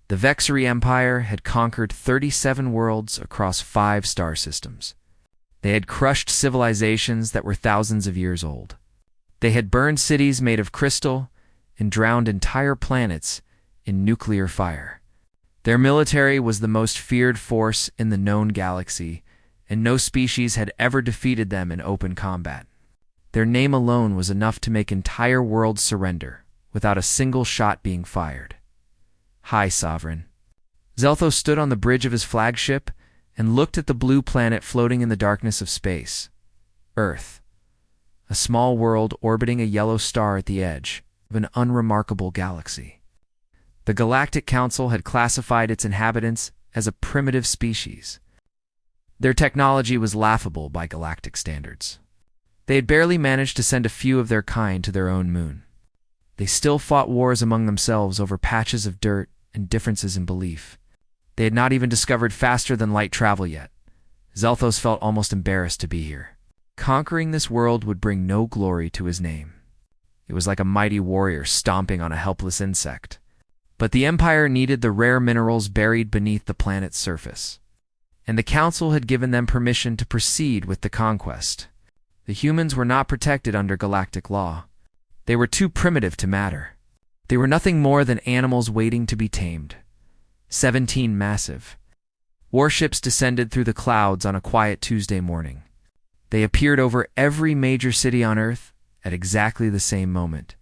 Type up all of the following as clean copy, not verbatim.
The Vexery Empire had conquered 37 worlds across 5 star systems. They had crushed civilizations that were thousands of years old. They had burned cities made of crystal and drowned entire planets in nuclear fire. Their military was the most feared force in the known galaxy, and no species had ever defeated them in open combat. Their name alone was enough to make entire worlds surrender, without a single shot being fired. Hi, Sovereign. Zelthos stood on the bridge of his flagship and looked at the blue planet floating in the darkness of space. Earth. A small world orbiting a yellow star at the edge of an unremarkable galaxy. The Galactic Council had classified its inhabitants as a primitive species. Their technology was laughable by galactic standards. They had barely managed to send a few of their kind to their own moon. They still fought wars among themselves over patches of dirt and differences in belief. They had not even discovered faster-than-light travel yet. Zelthos felt almost embarrassed to be here. Conquering this world would bring no glory to his name. It was like a mighty warrior stomping on a helpless insect. But the Empire needed the rare minerals buried beneath the planet's surface. And the Council had given them permission to proceed with the conquest. The humans were not protected under galactic law. They were too primitive to matter. They were nothing more than animals waiting to be tamed. 17 massive warships descended through the clouds on a quiet Tuesday morning. They appeared over every major city on Earth at exactly the same moment.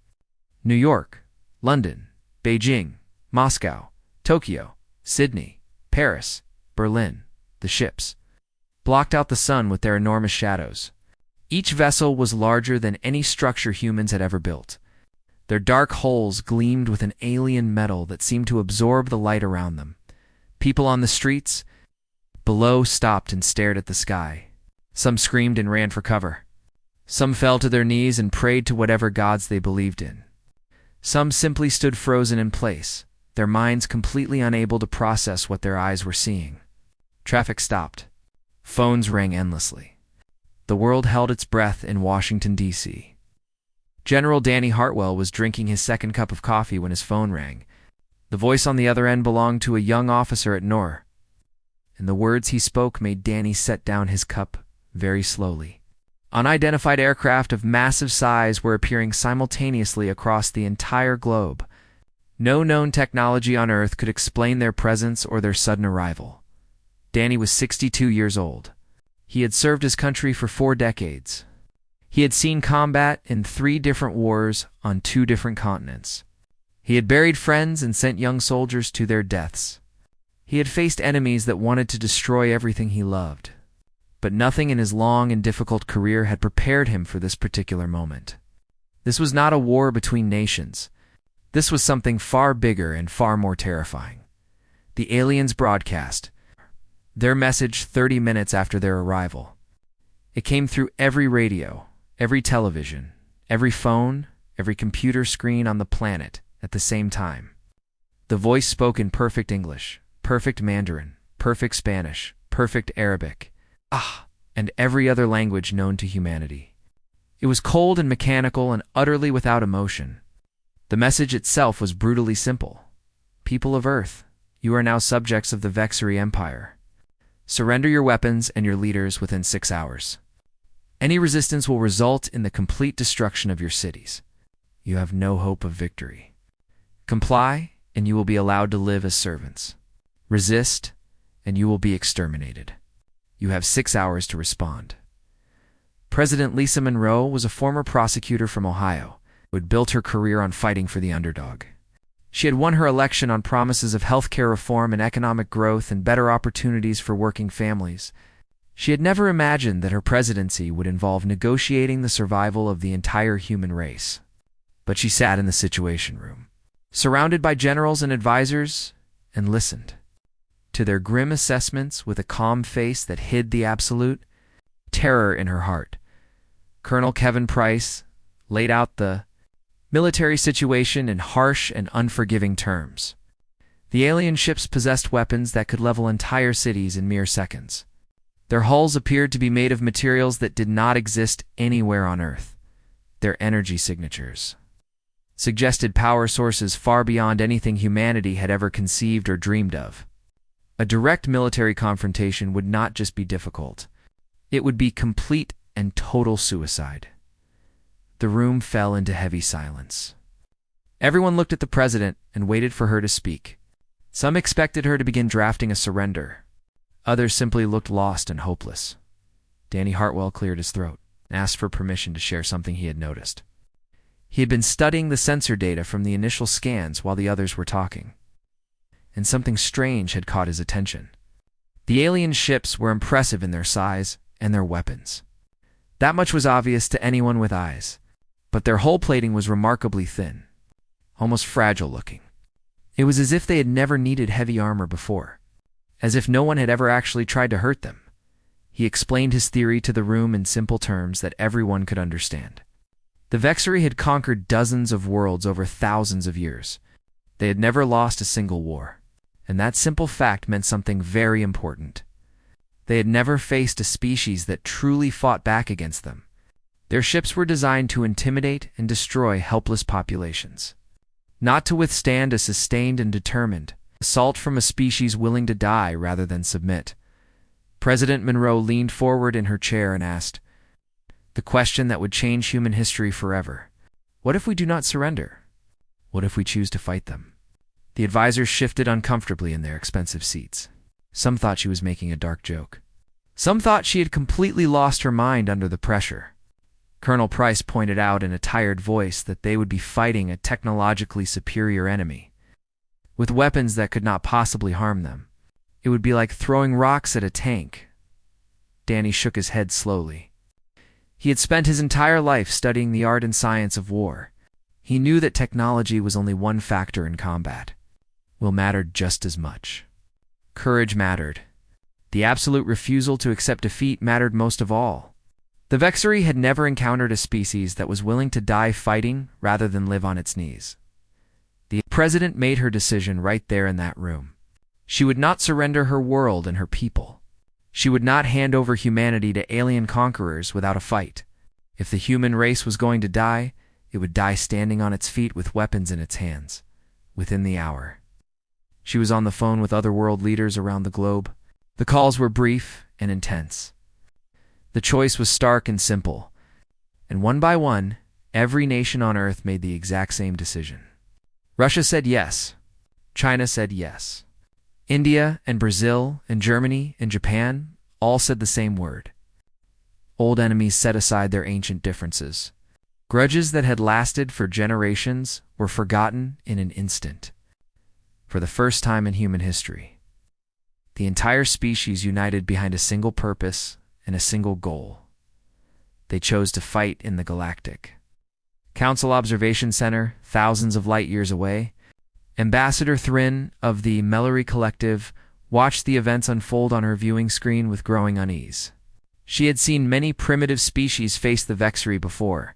New York, London, Beijing, Moscow, Tokyo, Sydney, Paris, Berlin. The ships blocked out the sun with their enormous shadows. Each vessel was larger than any structure humans had ever built. Their dark hulls gleamed with an alien metal that seemed to absorb the light around them. People on the streets below stopped and stared at the sky. Some screamed and ran for cover. Some fell to their knees and prayed to whatever gods they believed in. Some simply stood frozen in place, their minds completely unable to process what their eyes were seeing. Traffic stopped. Phones rang endlessly. The world held its breath in Washington, D.C. General Danny Hartwell was drinking his second cup of coffee when his phone rang. The voice on the other end belonged to a young officer at NOR, and the words he spoke made Danny set down his cup very slowly. Unidentified aircraft of massive size were appearing simultaneously across the entire globe. No known technology on Earth could explain their presence or their sudden arrival. Danny was 62 years old. He had served his country for 4 decades. He had seen combat in 3 different wars on 2 different continents. He had buried friends and sent young soldiers to their deaths. He had faced enemies that wanted to destroy everything he loved. But nothing in his long and difficult career had prepared him for this particular moment. This was not a war between nations. This was something far bigger and far more terrifying. The aliens broadcast their message 30 minutes after their arrival. It came through every radio, every television, every phone, every computer screen on the planet at the same time. The voice spoke in perfect English, perfect Mandarin, perfect Spanish, perfect Arabic, and every other language known to humanity. It was cold and mechanical and utterly without emotion. The message itself was brutally simple. People of Earth, you are now subjects of the Vexery Empire. Surrender your weapons and your leaders within 6 hours. Any resistance will result in the complete destruction of your cities. You have no hope of victory. Comply, and you will be allowed to live as servants. Resist, and you will be exterminated. You have 6 hours to respond. President Lisa Monroe was a former prosecutor from Ohio who had built her career on fighting for the underdog. She had won her election on promises of healthcare reform and economic growth and better opportunities for working families. She had never imagined that her presidency would involve negotiating the survival of the entire human race. But she sat in the Situation Room, surrounded by generals and advisors, and listened to their grim assessments with a calm face that hid the absolute terror in her heart. Colonel Kevin Price laid out the military situation in harsh and unforgiving terms. The alien ships possessed weapons that could level entire cities in mere seconds. Their hulls appeared to be made of materials that did not exist anywhere on Earth. Their energy signatures suggested power sources far beyond anything humanity had ever conceived or dreamed of. A direct military confrontation would not just be difficult. It would be complete and total suicide. The room fell into heavy silence. Everyone looked at the president and waited for her to speak. Some expected her to begin drafting a surrender. Others simply looked lost and hopeless. Danny Hartwell cleared his throat and asked for permission to share something he had noticed. He had been studying the sensor data from the initial scans while the others were talking, and something strange had caught his attention. The alien ships were impressive in their size and their weapons. That much was obvious to anyone with eyes, but their hull plating was remarkably thin, almost fragile looking. It was as if they had never needed heavy armor before, as if no one had ever actually tried to hurt them. He explained his theory to the room in simple terms that everyone could understand. The Vexery had conquered dozens of worlds over thousands of years. They had never lost a single war, and that simple fact meant something very important. They had never faced a species that truly fought back against them. Their ships were designed to intimidate and destroy helpless populations, not to withstand a sustained and determined assault from a species willing to die rather than submit. President Monroe leaned forward in her chair and asked, "The question that would change human history forever. What if we do not surrender? What if we choose to fight them?" The advisors shifted uncomfortably in their expensive seats. Some thought she was making a dark joke. Some thought she had completely lost her mind under the pressure. Colonel Price pointed out in a tired voice that they would be fighting a technologically superior enemy, with weapons that could not possibly harm them. It would be like throwing rocks at a tank. Danny shook his head slowly. He had spent his entire life studying the art and science of war. He knew that technology was only one factor in combat. Will mattered just as much. Courage mattered. The absolute refusal to accept defeat mattered most of all. The Vexery had never encountered a species that was willing to die fighting rather than live on its knees. The president made her decision right there in that room. She would not surrender her world and her people. She would not hand over humanity to alien conquerors without a fight. If the human race was going to die, it would die standing on its feet with weapons in its hands, within the hour. She was on the phone with other world leaders around the globe. The calls were brief and intense. The choice was stark and simple, and one by one, every nation on Earth made the exact same decision. Russia said yes. China said yes. India and Brazil and Germany and Japan all said the same word. Old enemies set aside their ancient differences. Grudges that had lasted for generations were forgotten in an instant. For the first time in human history, the entire species united behind a single purpose and a single goal. They chose to fight in the Galactic Council Observation Center, thousands of light years away. Ambassador Thrin of the Mellery Collective watched the events unfold on her viewing screen with growing unease. She had seen many primitive species face the Vexery before.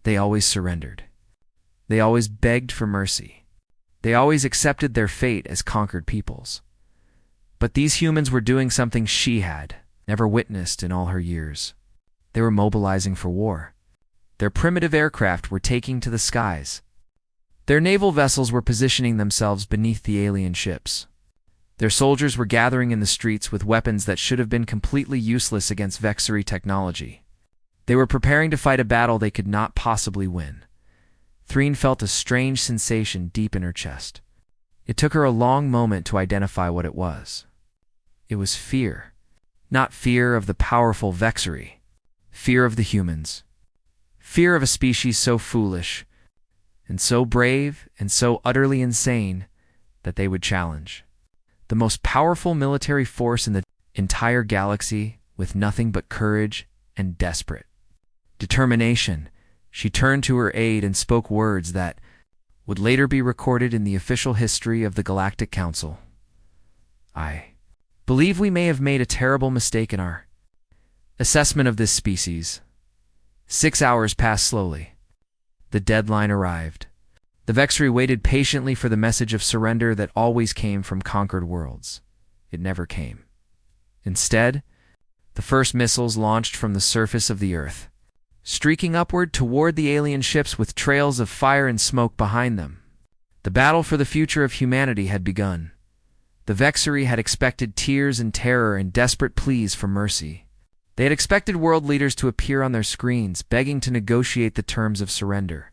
They always surrendered. They always begged for mercy. They always accepted their fate as conquered peoples. But these humans were doing something she had never witnessed in all her years. They were mobilizing for war. Their primitive aircraft were taking to the skies. Their naval vessels were positioning themselves beneath the alien ships. Their soldiers were gathering in the streets with weapons that should have been completely useless against Vexery technology. They were preparing to fight a battle they could not possibly win. Threen felt a strange sensation deep in her chest. It took her a long moment to identify what it was. It was fear. Not fear of the powerful Vexery. Fear of the humans. Fear of a species so foolish, and so brave, and so utterly insane that they would challenge the most powerful military force in the entire galaxy with nothing but courage and desperate determination. She turned to her aide and spoke words that would later be recorded in the official history of the Galactic Council. "I believe we may have made a terrible mistake in our assessment of this species." 6 hours passed slowly. The deadline arrived. The Vexery waited patiently for the message of surrender that always came from conquered worlds. It never came. Instead, the first missiles launched from the surface of the Earth. streaking upward toward the alien ships with trails of fire and smoke behind them. The battle for the future of humanity had begun. The Vexery had expected tears and terror and desperate pleas for mercy. They had expected world leaders to appear on their screens, begging to negotiate the terms of surrender.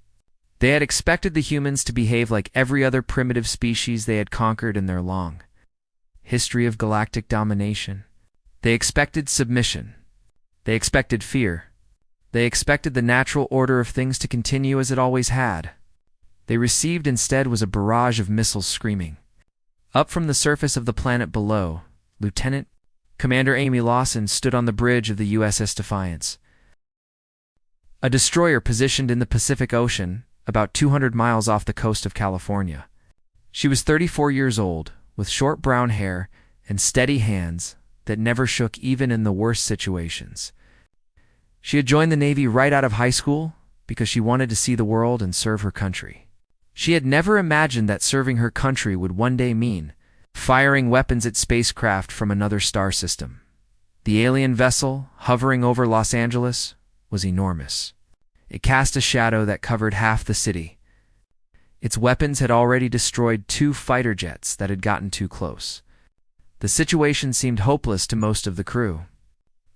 They had expected the humans to behave like every other primitive species they had conquered in their long history of galactic domination. They expected submission. They expected fear. They expected the natural order of things to continue as it always had. They received instead was a barrage of missiles screaming. Up from the surface of the planet below, Lieutenant Commander Amy Lawson stood on the bridge of the USS Defiance, a destroyer positioned in the Pacific Ocean, about 200 miles off the coast of California. She was 34 years old, with short brown hair and steady hands that never shook even in the worst situations. She had joined the Navy right out of high school because she wanted to see the world and serve her country. She had never imagined that serving her country would one day mean firing weapons at spacecraft from another star system. The alien vessel, hovering over Los Angeles, was enormous. It cast a shadow that covered half the city. Its weapons had already destroyed 2 fighter jets that had gotten too close. The situation seemed hopeless to most of the crew.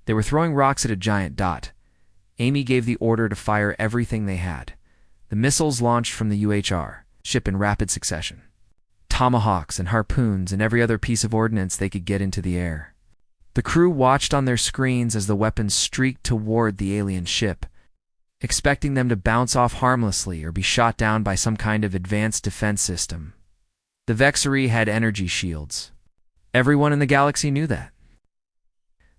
They were throwing rocks at a giant dot. Amy gave the order to fire everything they had. The missiles launched from the UHR ship in rapid succession. Tomahawks and harpoons and every other piece of ordnance they could get into the air. The crew watched on their screens as the weapons streaked toward the alien ship, expecting them to bounce off harmlessly or be shot down by some kind of advanced defense system. The Vexery had energy shields. Everyone in the galaxy knew that.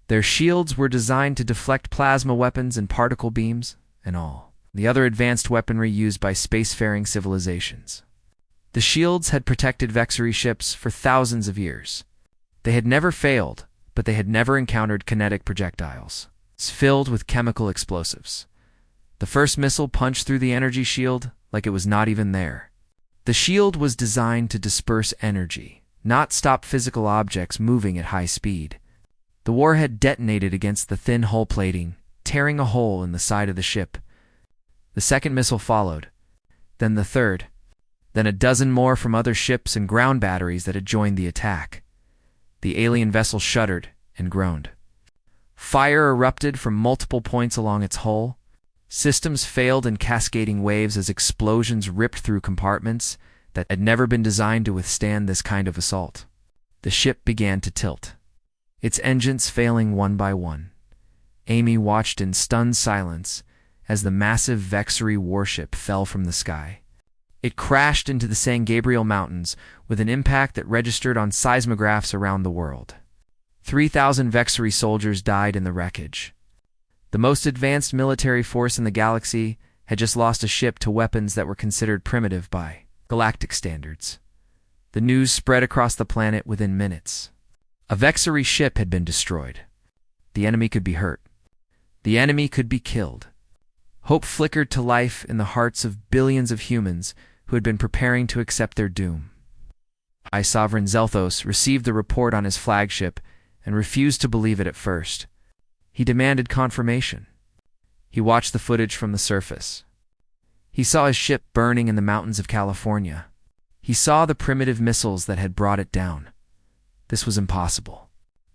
Their shields were designed to deflect plasma weapons and particle beams and all the other advanced weaponry used by spacefaring civilizations. The shields had protected Vexery ships for thousands of years. They had never failed, but they had never encountered kinetic projectiles filled with chemical explosives. The first missile punched through the energy shield like it was not even there. The shield was designed to disperse energy, not stop physical objects moving at high speed. The warhead detonated against the thin hull plating, tearing a hole in the side of the ship. The second missile followed, then the third, then a dozen more from other ships and ground batteries that had joined the attack. The alien vessel shuddered and groaned. Fire erupted from multiple points along its hull. Systems failed in cascading waves as explosions ripped through compartments that had never been designed to withstand this kind of assault. The ship began to tilt, its engines failing one by one. Amy watched in stunned silence as the massive Vexery warship fell from the sky. It crashed into the San Gabriel Mountains with an impact that registered on seismographs around the world. 3,000 Vexery soldiers died in the wreckage. The most advanced military force in the galaxy had just lost a ship to weapons that were considered primitive by galactic standards. The news spread across the planet within minutes. A Vexery ship had been destroyed. The enemy could be hurt. The enemy could be killed. Hope flickered to life in the hearts of billions of humans who had been preparing to accept their doom. High Sovereign Zelthos received the report on his flagship and refused to believe it at first. He demanded confirmation. He watched the footage from the surface. He saw his ship burning in the mountains of California. He saw the primitive missiles that had brought it down. This was impossible.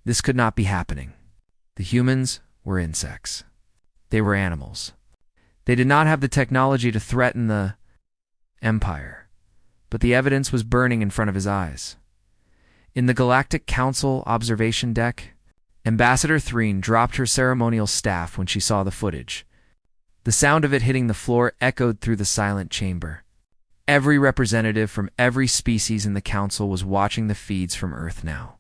This could not be happening. The humans were insects. They were animals. They did not have the technology to threaten the Empire, but the evidence was burning in front of his eyes. In the Galactic Council observation deck, Ambassador Threen dropped her ceremonial staff when she saw the footage. The sound of it hitting the floor echoed through the silent chamber. Every representative from every species in the Council was watching the feeds from Earth now.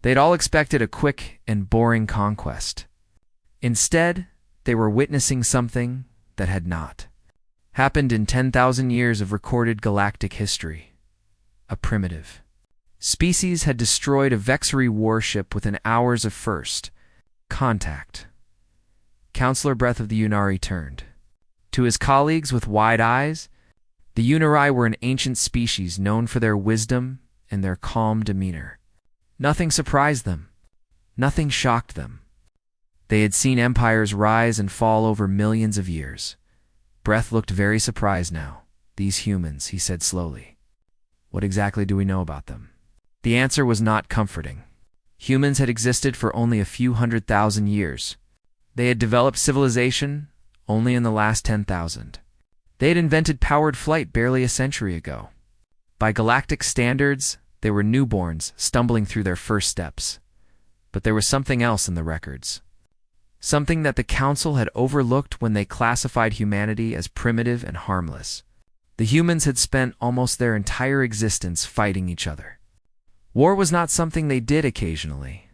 They'd all expected a quick and boring conquest. Instead, they were witnessing something that had not happened in 10,000 years of recorded galactic history. A primitive species had destroyed a Vexery warship within hours of first contact. Counselor Breath of the Unari turned. To his colleagues with wide eyes, the Unari were an ancient species known for their wisdom and their calm demeanor. Nothing surprised them. Nothing shocked them. They had seen empires rise and fall over millions of years. Breath looked very surprised now. "These humans," he said slowly. "What exactly do we know about them?" The answer was not comforting. Humans had existed for only a few 100,000 years. They had developed civilization only in the last 10,000. They had invented powered flight barely a century ago. By galactic standards, they were newborns stumbling through their first steps. But there was something else in the records. Something that the Council had overlooked when they classified humanity as primitive and harmless. The humans had spent almost their entire existence fighting each other. War was not something they did occasionally.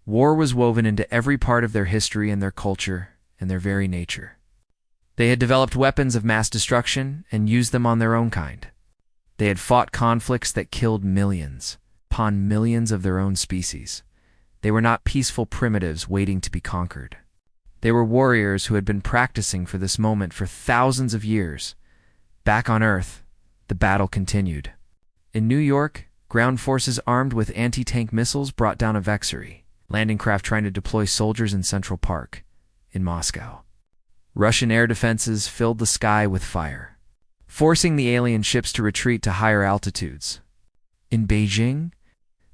War was woven into every part of their history and their culture and their very nature. They had developed weapons of mass destruction and used them on their own kind. They had fought conflicts that killed millions upon millions of their own species. They were not peaceful primitives waiting to be conquered. They were warriors who had been practicing for this moment for thousands of years. Back on Earth, the battle continued. In New York, ground forces armed with anti-tank missiles brought down a Vexery landing craft trying to deploy soldiers in Central Park. In Moscow, Russian air defenses filled the sky with fire, forcing the alien ships to retreat to higher altitudes. In Beijing,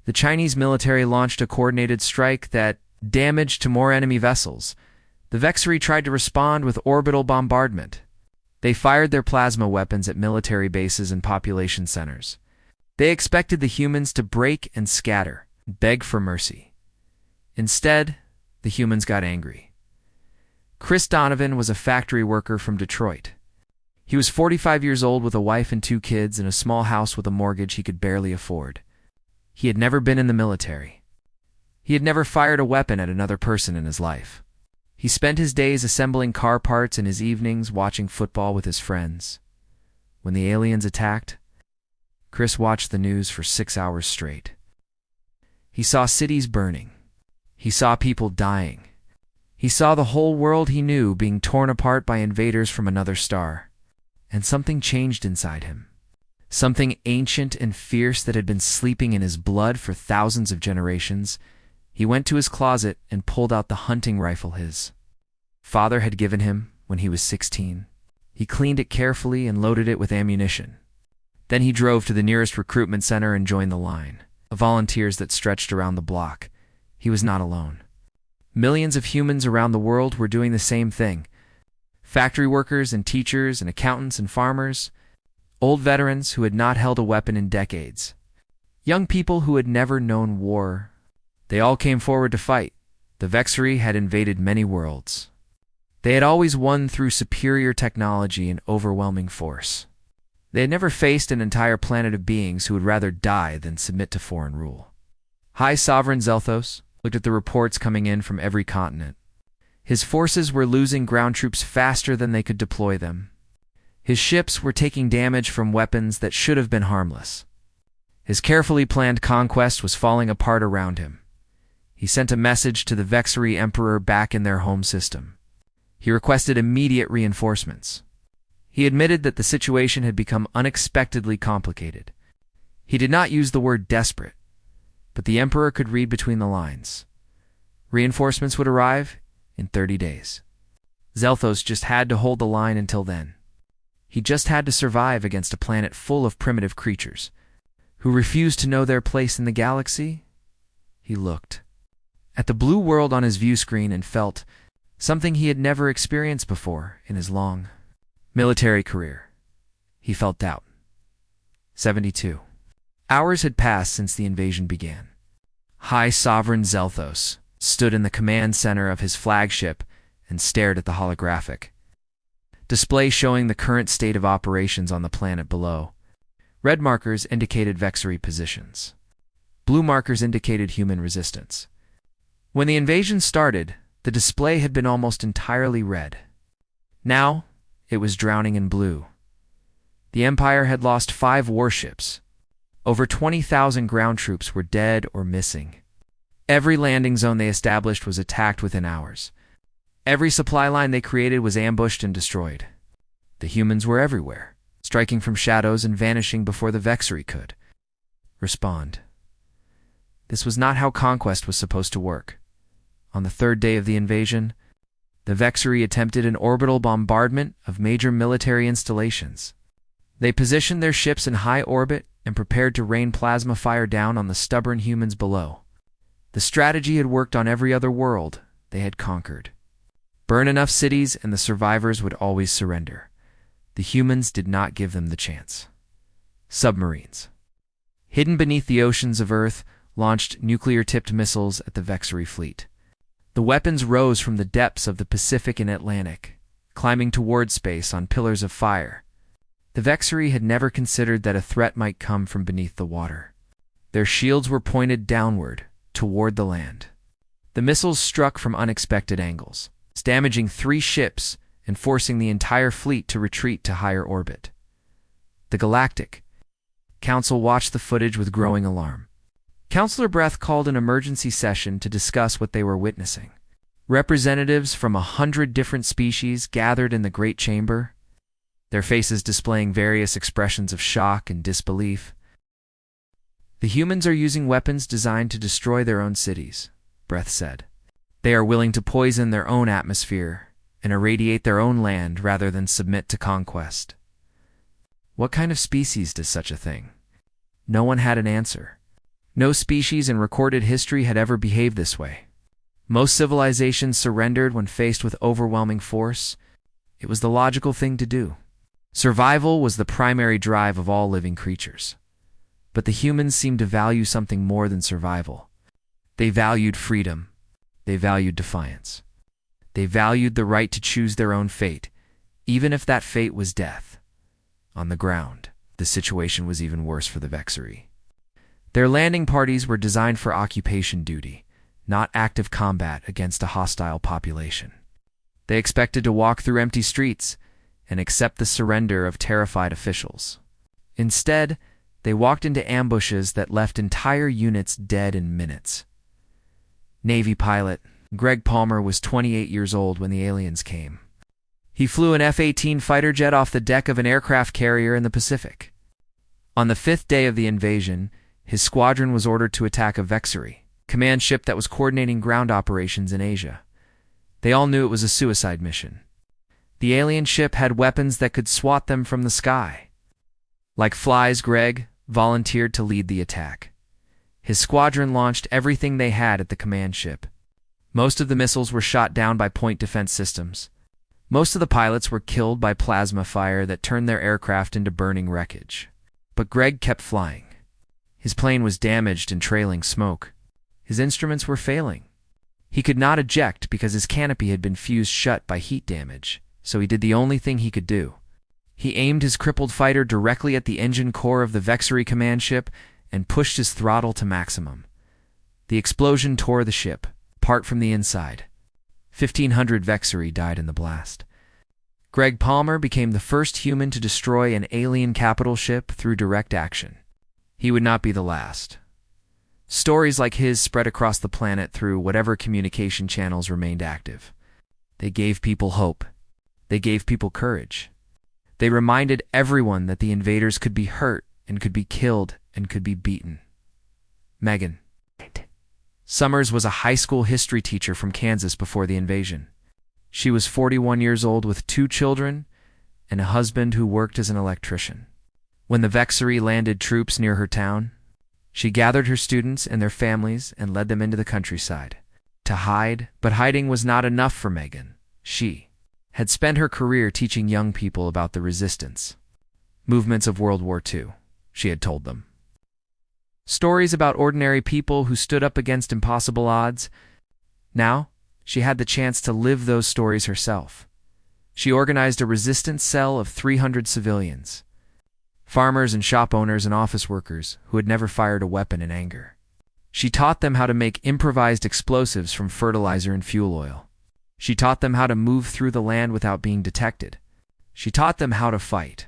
the Chinese military launched a coordinated strike that damaged to more enemy vessels. The Vexery tried to respond with orbital bombardment. They fired their plasma weapons at military bases and population centers. They expected the humans to break and scatter, beg for mercy. Instead, the humans got angry. Chris Donovan was a factory worker from Detroit. He was 45 years old with a wife and 2 kids in a small house with a mortgage he could barely afford. He had never been in the military. He had never fired a weapon at another person in his life. He spent his days assembling car parts and his evenings watching football with his friends. When the aliens attacked, Chris watched the news for 6 hours straight. He saw cities burning. He saw people dying. He saw the whole world he knew being torn apart by invaders from another star. And something changed inside him. Something ancient and fierce that had been sleeping in his blood for thousands of generations. He went to his closet and pulled out the hunting rifle his father had given him when he was 16. He cleaned it carefully and loaded it with ammunition. Then he drove to the nearest recruitment center and joined the line of volunteers that stretched around the block. He was not alone. Millions of humans around the world were doing the same thing. Factory workers and teachers and accountants and farmers, old veterans who had not held a weapon in decades, young people who had never known war. They all came forward to fight. The Vexery had invaded many worlds. They had always won through superior technology and overwhelming force. They had never faced an entire planet of beings who would rather die than submit to foreign rule. High Sovereign Zelthos looked at the reports coming in from every continent. His forces were losing ground troops faster than they could deploy them. His ships were taking damage from weapons that should have been harmless. His carefully planned conquest was falling apart around him. He sent a message to the Vexery Emperor back in their home system. He requested immediate reinforcements. He admitted that the situation had become unexpectedly complicated. He did not use the word desperate, but the Emperor could read between the lines. Reinforcements would arrive in 30 days. Zelthos just had to hold the line until then. He just had to survive against a planet full of primitive creatures who refused to know their place in the galaxy. He looked at the blue world on his view screen and felt something he had never experienced before in his long military career. He felt doubt. 72 hours had passed since the invasion began. High Sovereign Zelthos stood in the command center of his flagship and stared at the holographic display showing the current state of operations on the planet below. Red markers indicated Vexery positions. Blue markers indicated human resistance. When the invasion started, the display had been almost entirely red. Now, it was drowning in blue. The Empire had lost 5 warships. Over 20,000 ground troops were dead or missing. Every landing zone they established was attacked within hours. Every supply line they created was ambushed and destroyed. The humans were everywhere, striking from shadows and vanishing before the Vexery could respond. This was not how conquest was supposed to work. On the third day of the invasion, the Vexery attempted an orbital bombardment of major military installations. They positioned their ships in high orbit and prepared to rain plasma fire down on the stubborn humans below. The strategy had worked on every other world they had conquered. Burn enough cities and the survivors would always surrender. The humans did not give them the chance. Submarines, hidden beneath the oceans of Earth, launched nuclear-tipped missiles at the Vexery fleet. The weapons rose from the depths of the Pacific and Atlantic, climbing toward space on pillars of fire. The Vexery had never considered that a threat might come from beneath the water. Their shields were pointed downward, toward the land. The missiles struck from unexpected angles, damaging 3 ships and forcing the entire fleet to retreat to higher orbit. The Galactic Council watched the footage with growing alarm. Counselor Breath called an emergency session to discuss what they were witnessing. Representatives from 100 different species gathered in the Great Chamber, their faces displaying various expressions of shock and disbelief. The humans are using weapons designed to destroy their own cities, Breath said. They are willing to poison their own atmosphere and irradiate their own land rather than submit to conquest. What kind of species does such a thing? No one had an answer. No species in recorded history had ever behaved this way. Most civilizations surrendered when faced with overwhelming force. It was the logical thing to do. Survival was the primary drive of all living creatures. But the humans seemed to value something more than survival. They valued freedom. They valued defiance. They valued the right to choose their own fate, even if that fate was death. On the ground, the situation was even worse for the Vexery. Their landing parties were designed for occupation duty, not active combat against a hostile population. They expected to walk through empty streets and accept the surrender of terrified officials. Instead, they walked into ambushes that left entire units dead in minutes. Navy pilot Greg Palmer was 28 years old when the aliens came. He flew an F-18 fighter jet off the deck of an aircraft carrier in the Pacific. On the 5th day of the invasion, his squadron was ordered to attack a Vexery command ship that was coordinating ground operations in Asia. They all knew it was a suicide mission. The alien ship had weapons that could swat them from the sky. Like flies, Greg volunteered to lead the attack. His squadron launched everything they had at the command ship. Most of the missiles were shot down by point defense systems. Most of the pilots were killed by plasma fire that turned their aircraft into burning wreckage. But Greg kept flying. His plane was damaged and trailing smoke. His instruments were failing. He could not eject because his canopy had been fused shut by heat damage, so he did the only thing he could do. He aimed his crippled fighter directly at the engine core of the Vexery command ship and pushed his throttle to maximum. The explosion tore the ship apart from the inside. 1,500 Vexery died in the blast. Greg Palmer became the first human to destroy an alien capital ship through direct action. He would not be the last. Stories like his spread across the planet through whatever communication channels remained active. They gave people hope. They gave people courage. They reminded everyone that the invaders could be hurt and could be killed and could be beaten. Megan Summers was a high school history teacher from Kansas before the invasion. She was 41 years old with 2 children and a husband who worked as an electrician. When the Vexery landed troops near her town, she gathered her students and their families and led them into the countryside to hide, but hiding was not enough for Megan. She had spent her career teaching young people about the resistance movements of World War II, she had told them. Stories about ordinary people who stood up against impossible odds. Now, she had the chance to live those stories herself. She organized a resistance cell of 300 civilians, farmers and shop owners and office workers who had never fired a weapon in anger. She taught them how to make improvised explosives from fertilizer and fuel oil. She taught them how to move through the land without being detected. She taught them how to fight.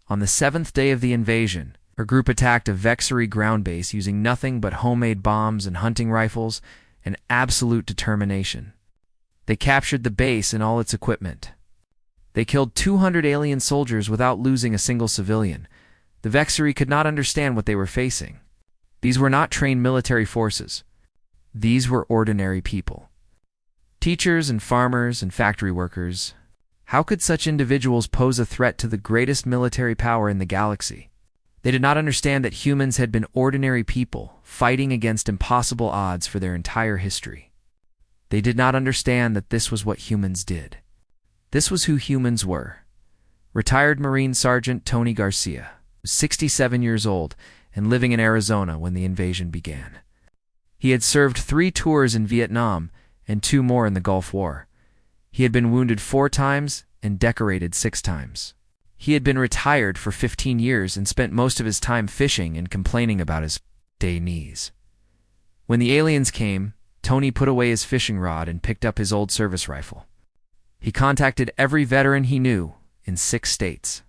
On the 7th day of the invasion, her group attacked a Vexery ground base using nothing but homemade bombs and hunting rifles and absolute determination. They captured the base and all its equipment. They killed 200 alien soldiers without losing a single civilian. The Vexery could not understand what they were facing. These were not trained military forces. These were ordinary people. Teachers and farmers and factory workers. How could such individuals pose a threat to the greatest military power in the galaxy? They did not understand that humans had been ordinary people, fighting against impossible odds for their entire history. They did not understand that this was what humans did. This was who humans were. Retired Marine Sergeant Tony Garcia was 67 years old and living in Arizona when the invasion began. He had served 3 tours in Vietnam and 2 more in the Gulf War. He had been wounded 4 times and decorated 6 times. He had been retired for 15 years and spent most of his time fishing and complaining about his day knees. When the aliens came, Tony put away his fishing rod and picked up his old service rifle. He contacted every veteran he knew in 6 states.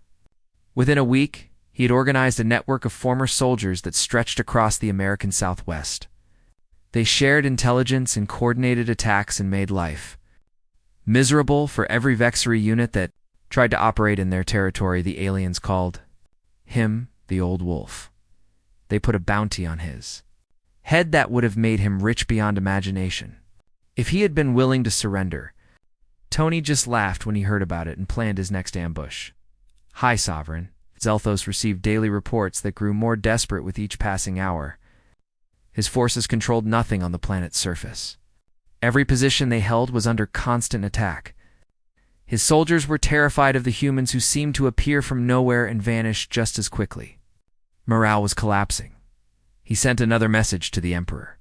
Within a week, he had organized a network of former soldiers that stretched across the American Southwest. They shared intelligence and coordinated attacks and made life miserable for every Vexery unit that tried to operate in their territory. The aliens called him the Old Wolf. They put a bounty on his head that would have made him rich beyond imagination. If he had been willing to surrender, Tony just laughed when he heard about it and planned his next ambush. High Sovereign. Zelthos received daily reports that grew more desperate with each passing hour. His forces controlled nothing on the planet's surface. Every position they held was under constant attack. His soldiers were terrified of the humans who seemed to appear from nowhere and vanish just as quickly. Morale was collapsing. He sent another message to the Emperor.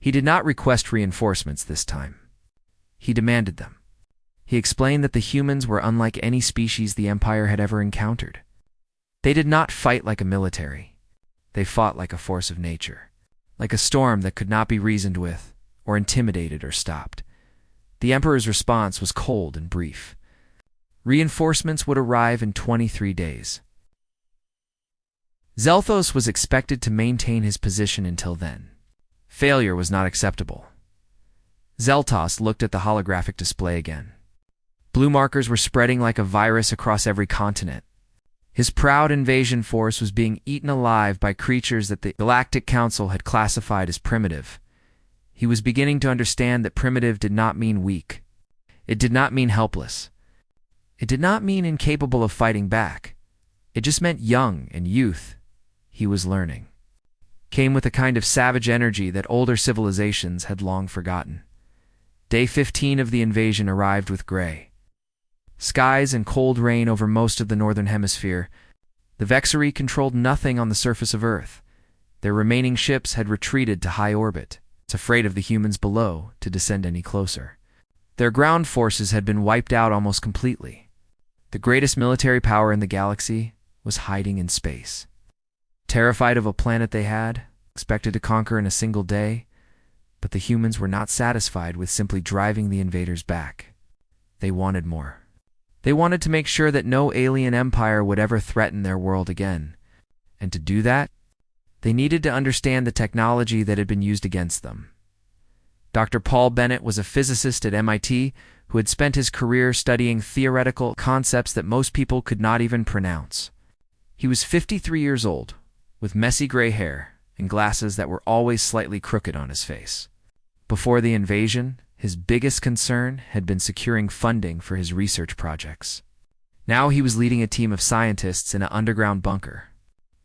He did not request reinforcements this time. He demanded them. He explained that the humans were unlike any species the Empire had ever encountered. They did not fight like a military. They fought like a force of nature, like a storm that could not be reasoned with, or intimidated or stopped. The Emperor's response was cold and brief. Reinforcements would arrive in 23 days. Zelthos was expected to maintain his position until then. Failure was not acceptable. Zeltos looked at the holographic display again. Blue markers were spreading like a virus across every continent. His proud invasion force was being eaten alive by creatures that the Galactic Council had classified as primitive. He was beginning to understand that primitive did not mean weak. It did not mean helpless. It did not mean incapable of fighting back. It just meant young, and youth, he was learning, came with a kind of savage energy that older civilizations had long forgotten. Day 15 of the invasion arrived with gray skies and cold rain over most of the northern hemisphere. The Vexery controlled nothing on the surface of Earth. Their remaining ships had retreated to high orbit, afraid of the humans below to descend any closer. Their ground forces had been wiped out almost completely. The greatest military power in the galaxy was hiding in space. Terrified of a planet they had expected to conquer in a single day, but the humans were not satisfied with simply driving the invaders back. They wanted more. They wanted to make sure that no alien empire would ever threaten their world again. And to do that, they needed to understand the technology that had been used against them. Dr. Paul Bennett was a physicist at MIT who had spent his career studying theoretical concepts that most people could not even pronounce. He was 53 years old, with messy gray hair and glasses that were always slightly crooked on his face. Before the invasion, his biggest concern had been securing funding for his research projects. Now he was leading a team of scientists in an underground bunker.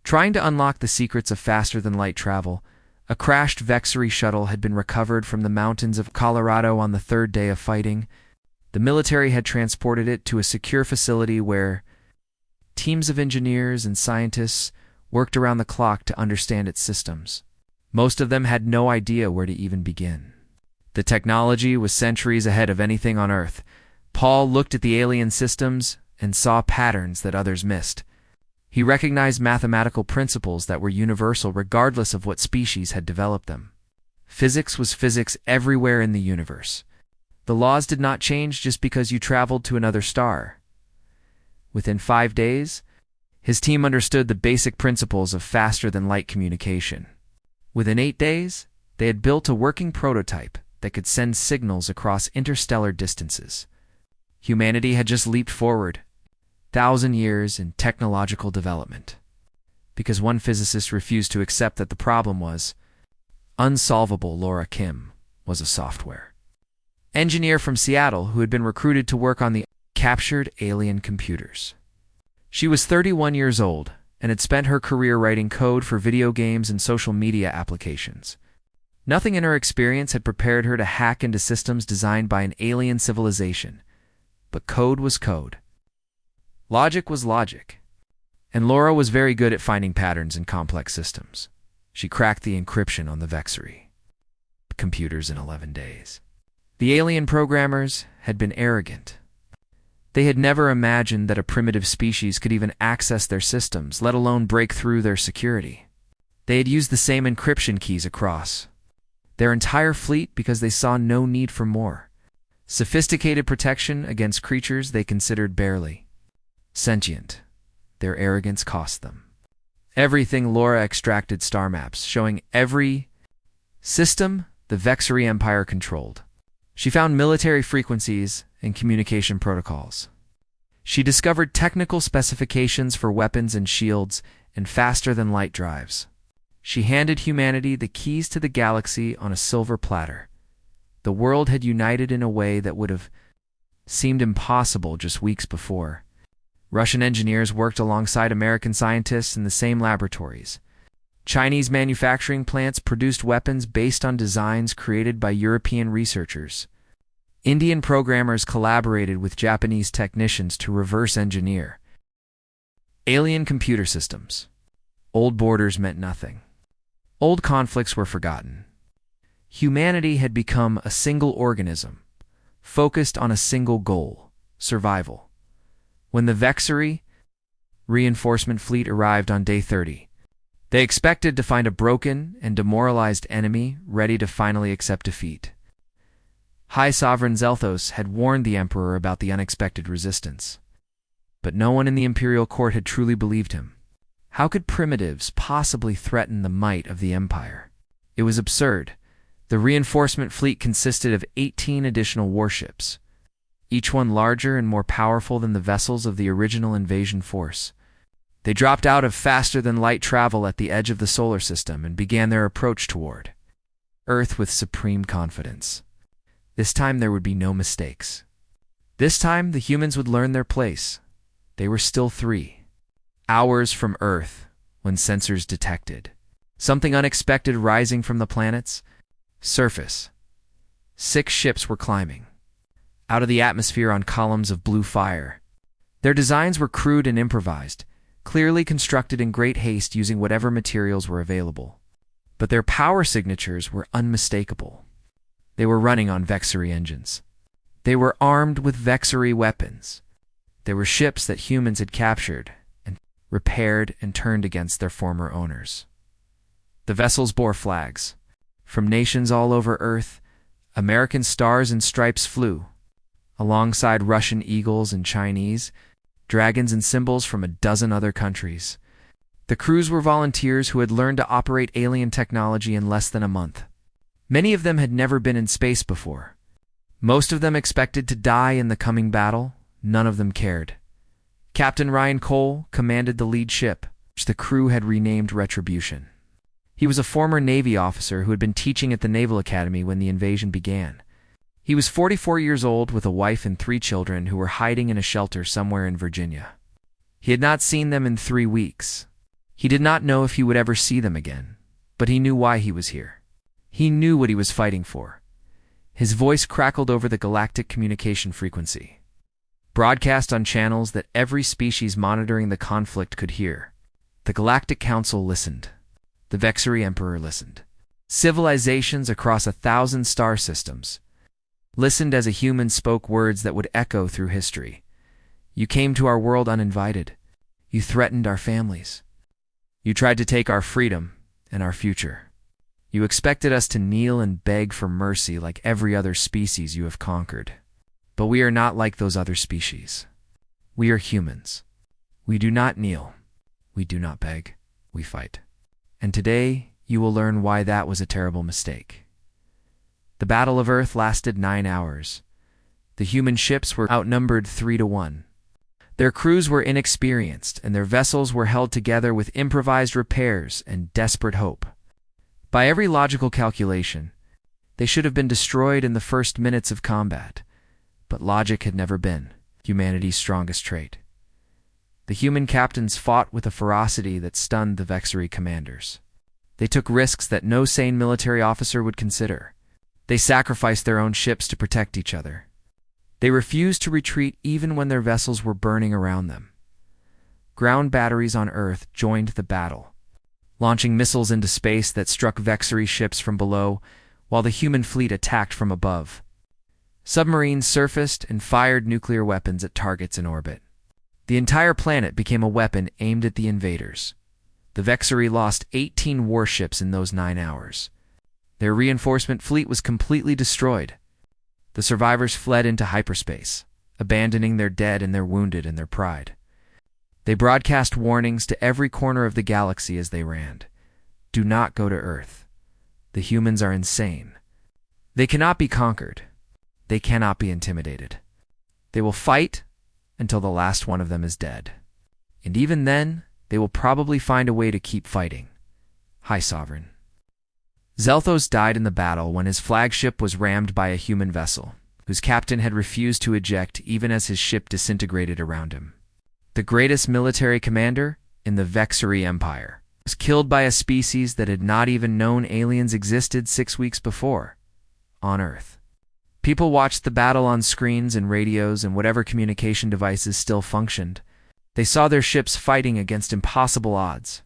Trying to unlock the secrets of faster-than-light travel, a crashed Vexery shuttle had been recovered from the mountains of Colorado on the 3rd day of fighting. The military had transported it to a secure facility where teams of engineers and scientists worked around the clock to understand its systems. Most of them had no idea where to even begin. The technology was centuries ahead of anything on Earth. Paul looked at the alien systems and saw patterns that others missed. He recognized mathematical principles that were universal regardless of what species had developed them. Physics was physics everywhere in the universe. The laws did not change just because you traveled to another star. Within 5 days, his team understood the basic principles of faster-than-light communication. Within 8 days, they had built a working prototype that could send signals across interstellar distances. Humanity had just leaped forward 1,000 years in technological development, because one physicist refused to accept that the problem was unsolvable. Laura Kim was a software engineer from Seattle who had been recruited to work on the captured alien computers. She was 31 years old and had spent her career writing code for video games and social media applications. Nothing in her experience had prepared her to hack into systems designed by an alien civilization, but code was code. Logic was logic, and Laura was very good at finding patterns in complex systems. She cracked the encryption on the Vexery computers in 11 days. The alien programmers had been arrogant. They had never imagined that a primitive species could even access their systems, let alone break through their security. They had used the same encryption keys across their entire fleet because they saw no need for more sophisticated protection against creatures they considered barely sentient. Their arrogance cost them everything. Laura extracted star maps showing every system the Vexery Empire controlled. She found military frequencies and communication protocols. She discovered technical specifications for weapons and shields and faster-than-light drives. She handed humanity the keys to the galaxy on a silver platter. The world had united in a way that would have seemed impossible just weeks before. Russian engineers worked alongside American scientists in the same laboratories. Chinese manufacturing plants produced weapons based on designs created by European researchers. Indian programmers collaborated with Japanese technicians to reverse engineer alien computer systems. Old borders meant nothing. Old conflicts were forgotten. Humanity had become a single organism, focused on a single goal: survival. When the Vexery reinforcement fleet arrived on day 30, they expected to find a broken and demoralized enemy ready to finally accept defeat. High Sovereign Zelthos had warned the Emperor about the unexpected resistance, but no one in the imperial court had truly believed him. How could primitives possibly threaten the might of the Empire? It was absurd. The reinforcement fleet consisted of 18 additional warships, each one larger and more powerful than the vessels of the original invasion force. They dropped out of faster-than-light travel at the edge of the solar system and began their approach toward Earth with supreme confidence. This time there would be no mistakes. This time the humans would learn their place. They were still 3 hours from Earth when sensors detected something unexpected rising from the planet's surface. 6 ships were climbing out of the atmosphere on columns of blue fire. Their designs were crude and improvised, clearly constructed in great haste using whatever materials were available. But their power signatures were unmistakable. They were running on Vexery engines. They were armed with Vexery weapons. They were ships that humans had captured and repaired and turned against their former owners. The vessels bore flags. From nations all over Earth, American stars and stripes flew, alongside Russian eagles and Chinese dragons and symbols from a dozen other countries. The crews were volunteers who had learned to operate alien technology in less than a month. Many of them had never been in space before. Most of them expected to die in the coming battle. None of them cared. Captain Ryan Cole commanded the lead ship, which the crew had renamed Retribution. He was a former Navy officer who had been teaching at the Naval Academy when the invasion began. He was 44 years old with a wife and 3 children who were hiding in a shelter somewhere in Virginia. He had not seen them in 3 weeks. He did not know if he would ever see them again, but he knew why he was here. He knew what he was fighting for. His voice crackled over the galactic communication frequency, broadcast on channels that every species monitoring the conflict could hear. The Galactic Council listened. The Vexery Emperor listened. Civilizations across 1,000 star systems listened as a human spoke words that would echo through history. You came to our world uninvited. You threatened our families. You tried to take our freedom and our future. You expected us to kneel and beg for mercy like every other species you have conquered. But we are not like those other species. We are humans. We do not kneel. We do not beg. We fight. And today, you will learn why that was a terrible mistake. The Battle of Earth lasted 9 hours. The human ships were outnumbered 3-1. Their crews were inexperienced, and their vessels were held together with improvised repairs and desperate hope. By every logical calculation, They should have been destroyed in the first minutes of combat, but logic had never been humanity's strongest trait. The human captains fought with a ferocity that stunned the Vexery commanders. They took risks that no sane military officer would consider. They sacrificed their own ships to protect each other. They refused to retreat even when their vessels were burning around them. Ground batteries on Earth joined the battle, launching missiles into space that struck Vexery ships from below, while the human fleet attacked from above. Submarines surfaced and fired nuclear weapons at targets in orbit. The entire planet became a weapon aimed at the invaders. The Vexery lost 18 warships in those 9 hours. Their reinforcement fleet was completely destroyed. The survivors fled into hyperspace, abandoning their dead and their wounded and their pride. They broadcast warnings to every corner of the galaxy as they ran. Do not go to Earth. The humans are insane. They cannot be conquered. They cannot be intimidated. They will fight until the last one of them is dead. And even then, they will probably find a way to keep fighting. High Sovereign. Zelthos died in the battle when his flagship was rammed by a human vessel, whose captain had refused to eject even as his ship disintegrated around him. The greatest military commander in the Vexery Empire was killed by a species that had not even known aliens existed 6 weeks before, on Earth. People watched the battle on screens and radios and whatever communication devices still functioned. They saw their ships fighting against impossible odds.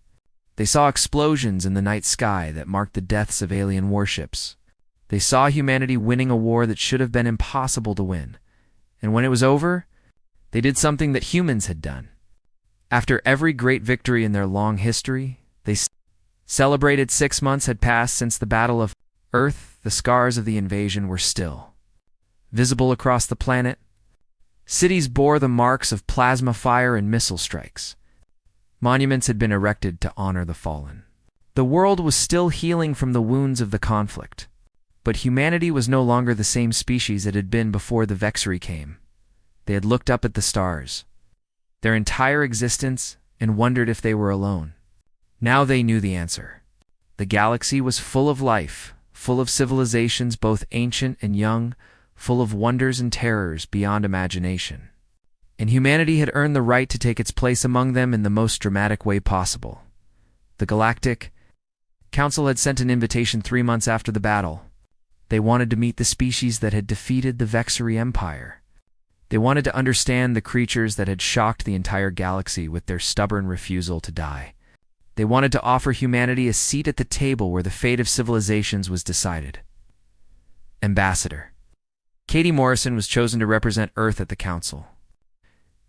They saw explosions in the night sky that marked the deaths of alien warships. They saw humanity winning a war that should have been impossible to win. And when it was over, they did something that humans had done. After every great victory in their long history, they celebrated 6 months had passed since the Battle of Earth. The scars of the invasion were still visible across the planet. Cities bore the marks of plasma fire and missile strikes. Monuments had been erected to honor the fallen. The world was still healing from the wounds of the conflict. But humanity was no longer the same species it had been before the Vexery came. They had looked up at the stars, their entire existence, and wondered if they were alone. Now they knew the answer. The galaxy was full of life, full of civilizations both ancient and young, full of wonders and terrors beyond imagination. And humanity had earned the right to take its place among them in the most dramatic way possible. The Galactic Council had sent an invitation 3 months after the battle. They wanted to meet the species that had defeated the Vexery Empire. They wanted to understand the creatures that had shocked the entire galaxy with their stubborn refusal to die. They wanted to offer humanity a seat at the table where the fate of civilizations was decided. Ambassador Katie Morrison was chosen to represent Earth at the Council.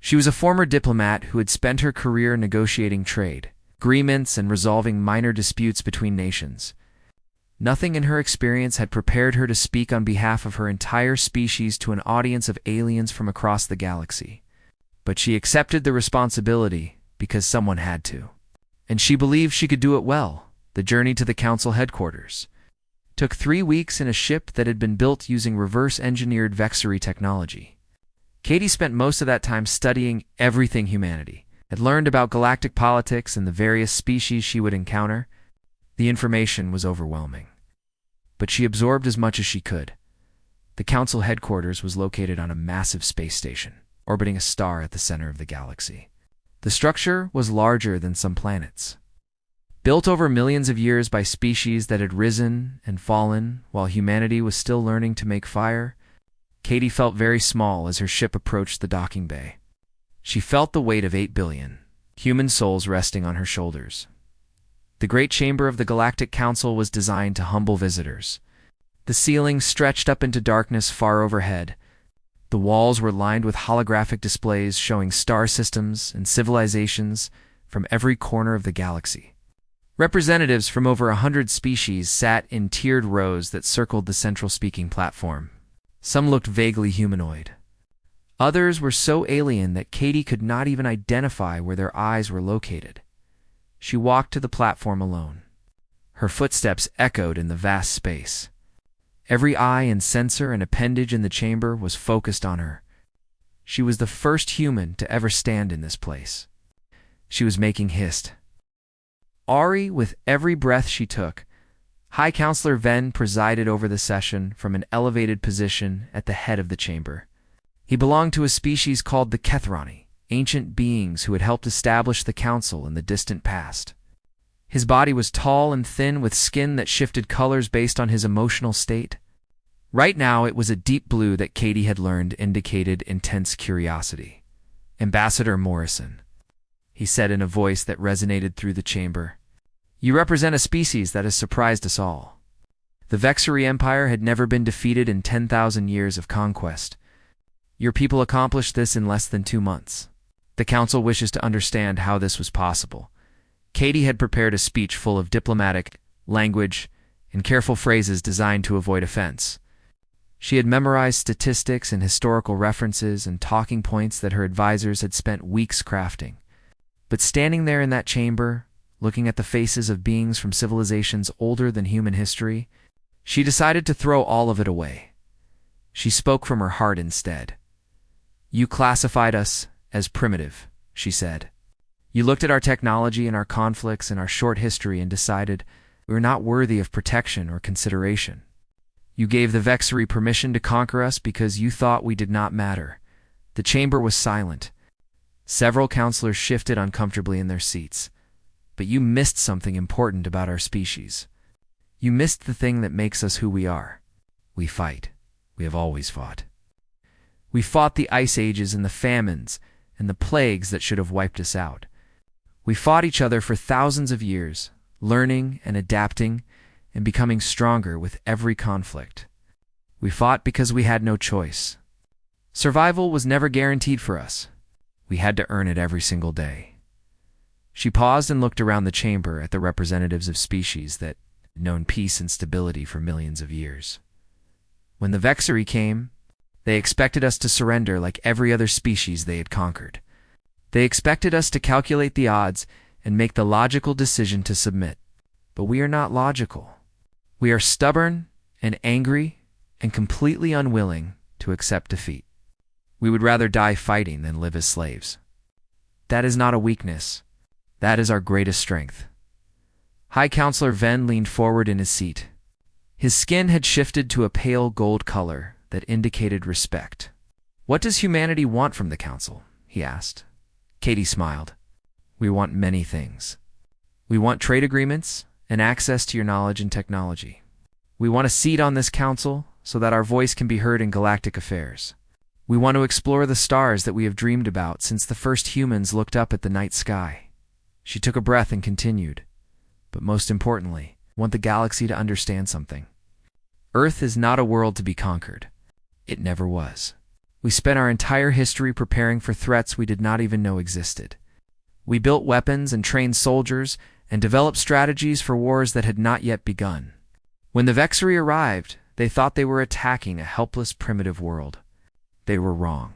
She was a former diplomat who had spent her career negotiating trade agreements and resolving minor disputes between nations. Nothing in her experience had prepared her to speak on behalf of her entire species to an audience of aliens from across the galaxy. But she accepted the responsibility because someone had to. And she believed she could do it well. The journey to the Council headquarters took 3 weeks in a ship that had been built using reverse-engineered Vexery technology. Katie spent most of that time studying everything humanity, had learned about galactic politics and the various species she would encounter. The information was overwhelming. But she absorbed as much as she could. The Council headquarters was located on a massive space station, orbiting a star at the center of the galaxy. The structure was larger than some planets. Built over millions of years by species that had risen and fallen while humanity was still learning to make fire, Katie felt very small as her ship approached the docking bay. She felt the weight of 8 billion human souls resting on her shoulders. The great chamber of the Galactic Council was designed to humble visitors. The ceiling stretched up into darkness far overhead. The walls were lined with holographic displays showing star systems and civilizations from every corner of the galaxy. Representatives from over 100 species sat in tiered rows that circled the central speaking platform. Some looked vaguely humanoid. Others were so alien that Katie could not even identify where their eyes were located. She walked to the platform alone. Her footsteps echoed in the vast space. Every eye and sensor and appendage in the chamber was focused on her. She was the first human to ever stand in this place. She was making hist. Ari, with every breath she took, High Counselor Ven presided over the session from an elevated position at the head of the chamber. He belonged to a species called the Kethrani, ancient beings who had helped establish the council in the distant past. His body was tall and thin with skin that shifted colors based on his emotional state. Right now it was a deep blue that Katie had learned indicated intense curiosity. "Ambassador Morrison," he said in a voice that resonated through the chamber. "You represent a species that has surprised us all. The Vexery Empire had never been defeated in 10,000 years of conquest. Your people accomplished this in less than 2 months. The Council wishes to understand how this was possible." Katie had prepared a speech full of diplomatic language and careful phrases designed to avoid offense. She had memorized statistics and historical references and talking points that her advisors had spent weeks crafting. But standing there in that chamber, looking at the faces of beings from civilizations older than human history, she decided to throw all of it away. She spoke from her heart instead. "You classified us as primitive," she said. "You looked at our technology and our conflicts and our short history and decided we were not worthy of protection or consideration. You gave the Vexery permission to conquer us because you thought we did not matter." The chamber was silent. Several counselors shifted uncomfortably in their seats. "But you missed something important about our species. You missed the thing that makes us who we are. We fight. We have always fought. We fought the ice ages and the famines and the plagues that should have wiped us out. We fought each other for thousands of years, learning and adapting and becoming stronger with every conflict. We fought because we had no choice. Survival was never guaranteed for us. We had to earn it every single day." She paused and looked around the chamber at the representatives of species that had known peace and stability for millions of years. "When the Vexery came, they expected us to surrender like every other species they had conquered. They expected us to calculate the odds and make the logical decision to submit. But we are not logical. We are stubborn and angry and completely unwilling to accept defeat. We would rather die fighting than live as slaves. That is not a weakness. That is our greatest strength." High Counselor Ven leaned forward in his seat. His skin had shifted to a pale gold color that indicated respect. "What does humanity want from the Council?" he asked. Katie smiled. "We want many things. We want trade agreements and access to your knowledge and technology. We want a seat on this council so that our voice can be heard in galactic affairs. We want to explore the stars that we have dreamed about since the first humans looked up at the night sky." She took a breath and continued. "But most importantly, we want the galaxy to understand something. Earth is not a world to be conquered. It never was. We spent our entire history preparing for threats we did not even know existed. We built weapons and trained soldiers and developed strategies for wars that had not yet begun. When the Vexery arrived, they thought they were attacking a helpless primitive world. They were wrong.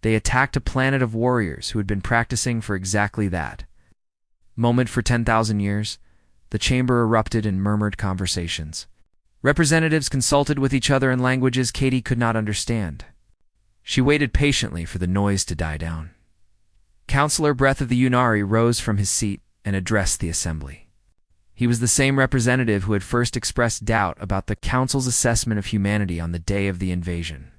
They attacked a planet of warriors who had been practicing for exactly that." Moment for 10,000 years, the chamber erupted in murmured conversations. Representatives consulted with each other in languages Katie could not understand. She waited patiently for the noise to die down. Counselor Breath of the Unari rose from his seat and addressed the assembly. He was the same representative who had first expressed doubt about the Council's assessment of humanity on the day of the invasion.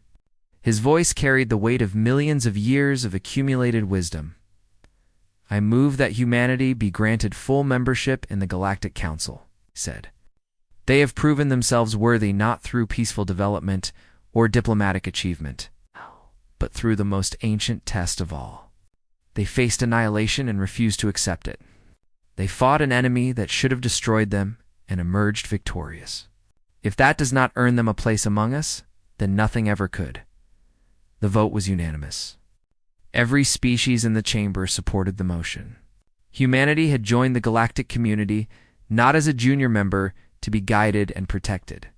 His voice carried the weight of millions of years of accumulated wisdom. "I move that humanity be granted full membership in the Galactic Council," he said. "They have proven themselves worthy not through peaceful development or diplomatic achievement, but through the most ancient test of all. They faced annihilation and refused to accept it. They fought an enemy that should have destroyed them and emerged victorious. If that does not earn them a place among us, then nothing ever could." The vote was unanimous. Every species in the chamber supported the motion. Humanity had joined the galactic community not as a junior member to be guided and protected,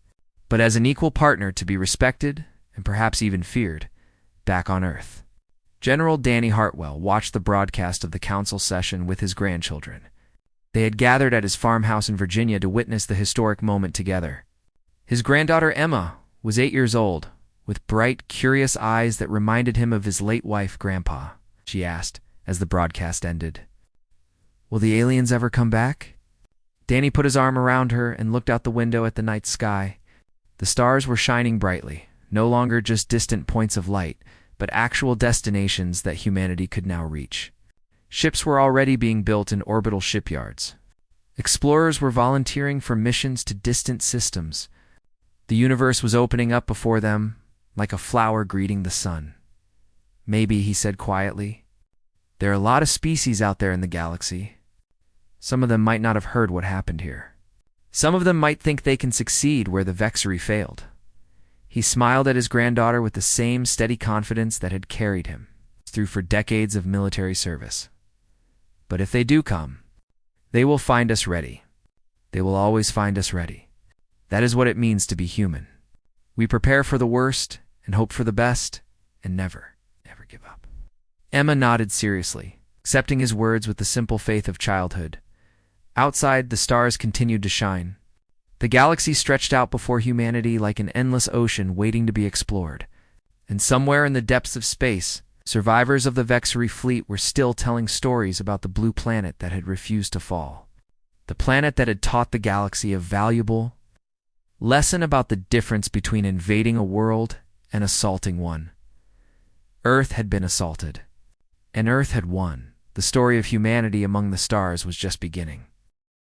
but as an equal partner to be respected and perhaps even feared back on Earth. General Danny Hartwell watched the broadcast of the council session with his grandchildren. They had gathered at his farmhouse in Virginia to witness the historic moment together. His granddaughter Emma was 8 years old, with bright, curious eyes that reminded him of his late wife, Grandpa. She asked as the broadcast ended, "Will the aliens ever come back?" Danny put his arm around her and looked out the window at the night sky. The stars were shining brightly, no longer just distant points of light, but actual destinations that humanity could now reach. Ships were already being built in orbital shipyards. Explorers were volunteering for missions to distant systems. The universe was opening up before them, like a flower greeting the sun. "Maybe," he said quietly. "There are a lot of species out there in the galaxy. Some of them might not have heard what happened here. Some of them might think they can succeed where the Vexery failed." He smiled at his granddaughter with the same steady confidence that had carried him through for decades of military service. "But if they do come, they will find us ready. They will always find us ready. That is what it means to be human. We prepare for the worst and hope for the best and never give up." Emma nodded seriously, accepting his words with the simple faith of childhood. Outside, the stars continued to shine. The galaxy stretched out before humanity like an endless ocean waiting to be explored. And somewhere in the depths of space, survivors of the Vexery fleet were still telling stories about the blue planet that had refused to fall. The planet that had taught the galaxy a valuable lesson about the difference between invading a world and assaulting one. Earth had been assaulted, and Earth had won. The story of humanity among the stars was just beginning.